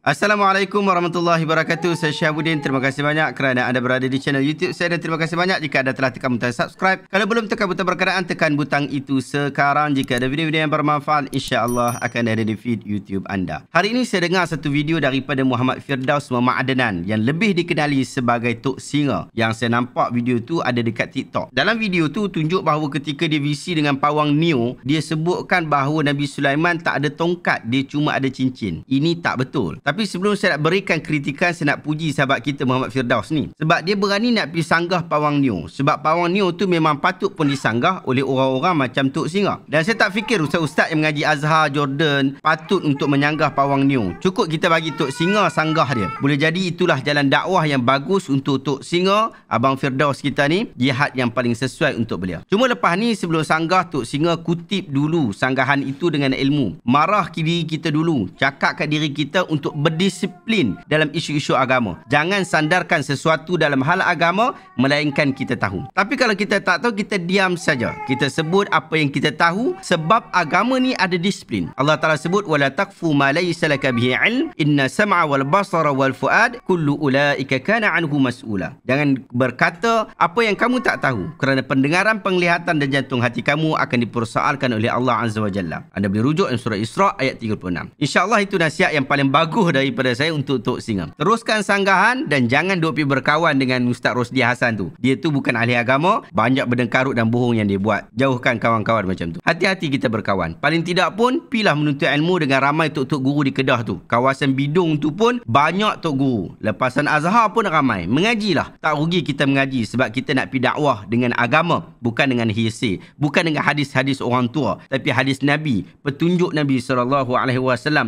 Assalamualaikum warahmatullahi wabarakatuh. Saya Syahabuddin. Terima kasih banyak kerana anda berada di channel YouTube saya dan terima kasih banyak jika anda telah tekan butang subscribe. Kalau belum tekan butang berkenaan, tekan butang itu sekarang. Jika ada video-video yang bermanfaat, insya-Allah akan ada di feed YouTube anda. Hari ini saya dengar satu video daripada Muhammad Firdaus Muhammad Adnan yang lebih dikenali sebagai Tok Singa, yang saya nampak video tu ada dekat TikTok. Dalam video tu tunjuk bahawa ketika dia visi dengan pawang Neo, dia sebutkan bahawa Nabi Sulaiman tak ada tongkat, dia cuma ada cincin. Ini tak betul. Tapi sebelum saya nak berikan kritikan, saya nak puji sahabat kita Muhammad Firdaus ni. Sebab dia berani nak pergi sanggah pawang Neo. Sebab pawang Neo tu memang patut pun disanggah oleh orang-orang macam Tok Singa. Dan saya tak fikir ustaz-ustaz yang mengaji Azhar, Jordan patut untuk menyanggah pawang Neo. Cukup kita bagi Tok Singa sanggah dia. Boleh jadi itulah jalan dakwah yang bagus untuk Tok Singa, Abang Firdaus kita ni, jihad yang paling sesuai untuk beliau. Cuma lepas ni sebelum sanggah, Tok Singa kutip dulu sanggahan itu dengan ilmu. Marah diri kita dulu. Cakap kat diri kita untuk berdisiplin dalam isu-isu agama. Jangan sandarkan sesuatu dalam hal agama melainkan kita tahu. Tapi kalau kita tak tahu, kita diam saja. Kita sebut apa yang kita tahu sebab agama ni ada disiplin. Allah Taala sebut wala taqfu ma laysa laka bihi ilm inna sam'a wal basara wal fuad kullu ulaika kana anhu mas'ula. Jangan berkata apa yang kamu tak tahu, kerana pendengaran, penglihatan dan jantung hati kamu akan dipersoalkan oleh Allah Azza wa Jalla. Anda boleh rujuk dalam surah Isra ayat 36. InsyaAllah itu nasihat yang paling bagus daripada saya untuk Tok Singa. Teruskan sanggahan dan jangan duk pergi berkawan dengan Ustaz Rosdi Hassan tu. Dia tu bukan ahli agama, banyak berdengkarut dan bohong yang dia buat. Jauhkan kawan-kawan macam tu. Hati-hati kita berkawan. Paling tidak pun pilah menuntut ilmu dengan ramai tok-tok guru di Kedah tu. Kawasan Bidung tu pun banyak tok guru. Lepasan Azhar pun ramai. Mengajilah. Tak rugi kita mengaji sebab kita nak pergi dakwah dengan agama, bukan dengan hearsay, bukan dengan hadis-hadis orang tua, tapi hadis Nabi, petunjuk Nabi SAW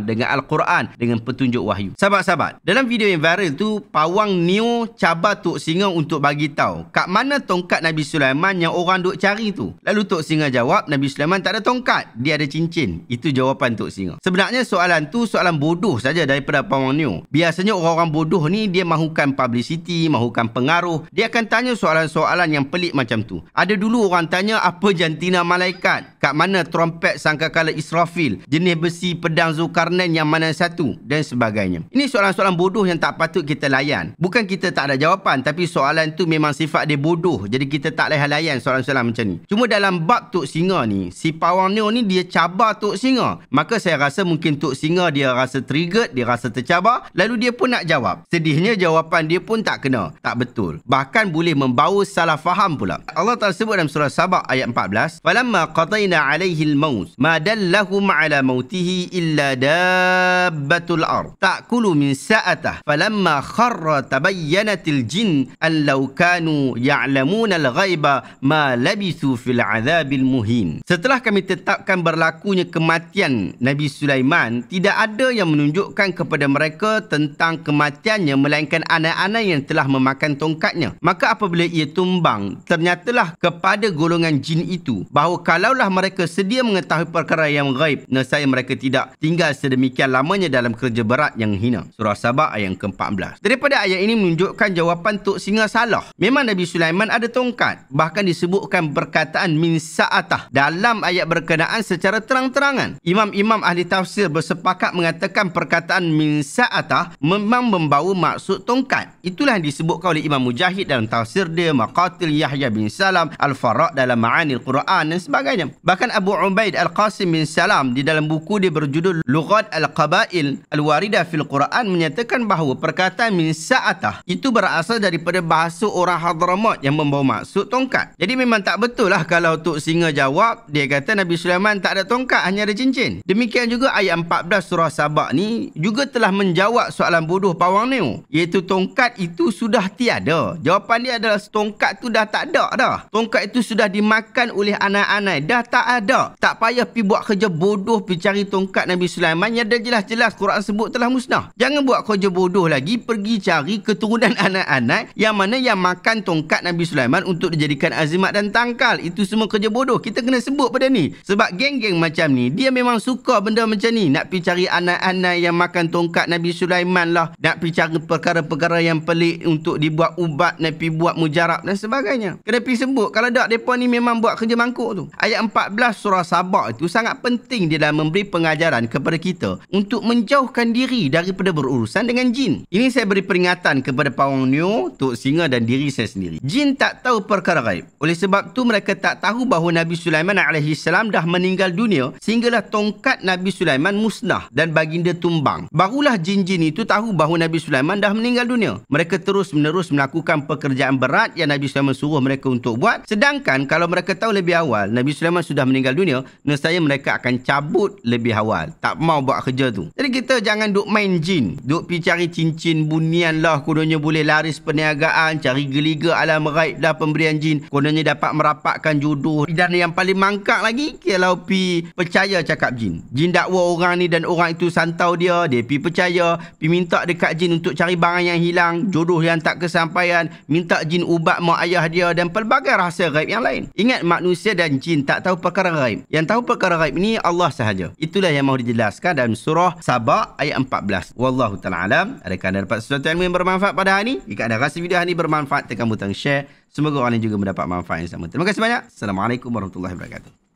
dengan Al-Quran, dengan petunjuk wahyu. Sahabat-sahabat, dalam video yang viral tu, pawang Neo cabar Tok Singa untuk bagi tahu kat mana tongkat Nabi Sulaiman yang orang duk cari tu. Lalu Tok Singa jawab, Nabi Sulaiman tak ada tongkat, dia ada cincin. Itu jawapan Tok Singa. Sebenarnya soalan tu soalan bodoh saja daripada pawang Neo. Biasanya orang-orang bodoh ni dia mahukan publicity, mahukan pengaruh. Dia akan tanya soalan-soalan yang pelik macam tu. Ada dulu orang tanya apa jantina malaikat, kat mana trompet sangkakala Israfil, jenis besi pedang Zulkarnain yang mana satu, dan sebagainya. Ini soalan-soalan bodoh yang tak patut kita layan. Bukan kita tak ada jawapan, tapi soalan tu memang sifat dia bodoh. Jadi kita tak boleh layan soalan-soalan macam ni. Cuma dalam bab Tok Singa ni, si pawang Neo ni dia cabar Tok Singa. Maka saya rasa mungkin Tok Singa dia rasa triggered, dia rasa tercabar, lalu dia pun nak jawab. Sedihnya jawapan dia pun tak kena, tak betul. Bahkan boleh membawa salah faham pula. Allah Ta'ala sebut dalam surah Sabah ayat 14, "Falamma qadayna 'alaihi al-maut ma dallahum 'ala mautihi illa dabbatul ard ta'kulu min sa'atah falamma kharra tabayyanatil jin an law kanu ya'lamuna al-ghaiba ma labithu fil 'adzabil muhin." Setelah kami tetapkan berlakunya kematian Nabi Sulaiman, tidak ada yang menunjukkan kepada mereka tentang kematiannya melainkan anak-anak yang telah memakan tongkatnya. Maka apabila ia tumbang, ternyatalah kepada golongan jin itu bahawa kalaulah mereka sedia mengetahui perkara yang gaib, nescaya mereka tidak tinggal sedemikian lamanya dalam kerja berat yang hina. Surah Sabah ayat ke-14. Daripada ayat ini menunjukkan jawapan Tok Singa salah. Memang Nabi Sulaiman ada tongkat. Bahkan disebutkan perkataan min sa'atah dalam ayat berkenaan secara terang-terangan. Imam-imam ahli tafsir bersepakat mengatakan perkataan min sa'atah memang membawa maksud tongkat. Itulah yang disebutkan oleh Imam Mujahid dalam tafsir dia, Maqatil Yahya bin Salam, Al-Faraq dalam Ma'anil Quran dan sebagainya. Bahkan Abu Ubaid Al-Qasim bin Salam di dalam buku dia berjudul Lughat Al-Qabail Al-Waridah fil Quran menyatakan bahawa perkataan min sa'atah itu berasal daripada bahasa orang Hadramaut yang membawa maksud tongkat. Jadi memang tak betul lah kalau Tok Singa jawab, dia kata Nabi Sulaiman tak ada tongkat, hanya ada cincin. Demikian juga ayat 14 surah Sabah ni juga telah menjawab soalan bodoh pawang Neo, iaitu tongkat itu sudah tiada. Jawapan dia adalah tongkat tu dah tak ada dah. Tongkat itu sudah dimakan oleh anak-anak, dah tak ada. Tak payah pergi buat kerja bodoh pergi cari tongkat Nabi Sulaiman yang dah jelas-jelas Quran sebut telah musnah. Jangan buat kerja bodoh lagi pergi cari keturunan anak-anak yang mana yang makan tongkat Nabi Sulaiman untuk dijadikan azimat dan tangkal. Itu semua kerja bodoh. Kita kena sebut pada ni. Sebab geng-geng macam ni, dia memang suka benda macam ni. Nak pergi cari anak-anak yang makan tongkat Nabi Sulaiman lah. Nak pergi cari perkara-perkara yang pelik untuk dibuat ubat, nak pergi buat mujarab dan sebagainya. Kena pergi sebut. Kalau tak, mereka ni memang buat kerja mangkuk tu. Ayat 14 surah Sabah itu sangat penting dia dalam memberi pengajaran kepada kita untuk menjauhkan diri diri daripada berurusan dengan jin. Ini saya beri peringatan kepada Pawang Neo, Tok Singa dan diri saya sendiri. Jin tak tahu perkara gaib. Oleh sebab tu mereka tak tahu bahawa Nabi Sulaiman AS dah meninggal dunia sehinggalah tongkat Nabi Sulaiman musnah dan baginda tumbang. Barulah jin-jin itu tahu bahawa Nabi Sulaiman dah meninggal dunia. Mereka terus-menerus melakukan pekerjaan berat yang Nabi Sulaiman suruh mereka untuk buat. Sedangkan kalau mereka tahu lebih awal Nabi Sulaiman sudah meninggal dunia, nescaya mereka akan cabut lebih awal. Tak mau buat kerja tu. Jadi kita jangan duk main jin. Duk pergi cari cincin bunian lah. Kononnya boleh laris perniagaan. Cari geliga alam raib lah pemberian jin. Kononnya dapat merapatkan jodoh. Dan yang paling mangkak lagi, kalau pergi percaya cakap jin. Jin dakwa orang ni dan orang itu santau dia. Dia pergi percaya. Pergi minta dekat jin untuk cari barang yang hilang. Jodoh yang tak kesampaian. Minta jin ubat mak ayah dia. Dan pelbagai rahsia gaib yang lain. Ingat, manusia dan jin tak tahu perkara gaib. Yang tahu perkara gaib ini Allah sahaja. Itulah yang mahu dijelaskan dalam surah Sabah ayat 14. Wallahu ta'ala alam. Adakah anda dapat sesuatu ilmu yang bermanfaat pada hari ini? Jika anda rasa video hari ini bermanfaat, tekan butang share. Semoga orang lain juga mendapat manfaat yang sama. Terima kasih banyak. Assalamualaikum warahmatullahi wabarakatuh.